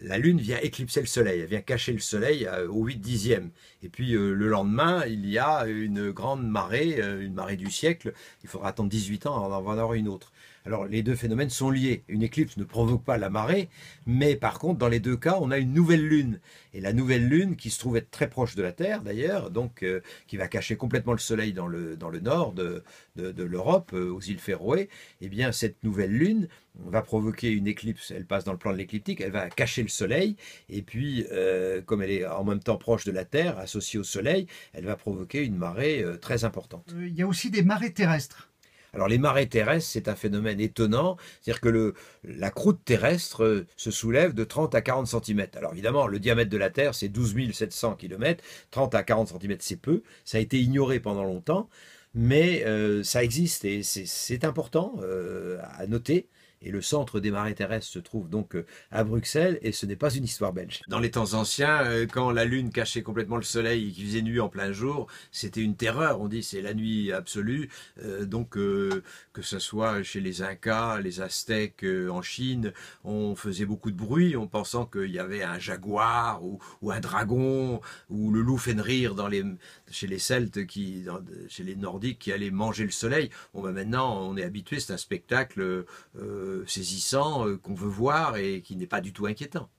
la Lune vient éclipser le Soleil, elle vient cacher le Soleil au 8/10. Et puis le lendemain, il y a une grande marée, une marée du siècle. Il faudra attendre 18 ans avant d'en avoir une autre. Alors les deux phénomènes sont liés. Une éclipse ne provoque pas la marée, mais par contre, dans les deux cas, on a une nouvelle Lune. Et la nouvelle Lune, qui se trouve être très proche de la Terre d'ailleurs, donc qui va cacher complètement le Soleil dans le nord de l'Europe, aux îles Féroé, eh bien cette nouvelle Lune va provoquer une éclipse. Elle passe dans le plan de l'écliptique, elle va cacher le Soleil, et puis comme elle est en même temps proche de la Terre, associée au Soleil, elle va provoquer une marée très importante. Il y a aussi des marées terrestres. Alors les marées terrestres, c'est un phénomène étonnant, c'est-à-dire que la croûte terrestre se soulève de 30 à 40 cm. Alors évidemment, le diamètre de la Terre, c'est 12 700 km, 30 à 40 cm, c'est peu, ça a été ignoré pendant longtemps, mais ça existe et c'est important à noter. Et le centre des marées terrestres se trouve donc à Bruxelles, et ce n'est pas une histoire belge. Dans les temps anciens, quand la Lune cachait complètement le Soleil et qu'il faisait nuit en plein jour, c'était une terreur. On dit c'est la nuit absolue. Que ce soit chez les Incas, les Aztèques en Chine, on faisait beaucoup de bruit en pensant qu'il y avait un jaguar ou un dragon ou le loup Fenrir chez les Celtes, chez les Nordiques, qui allaient manger le Soleil. Bon, ben maintenant, on est habitué, c'est un spectacle saisissant qu'on veut voir et qui n'est pas du tout inquiétant.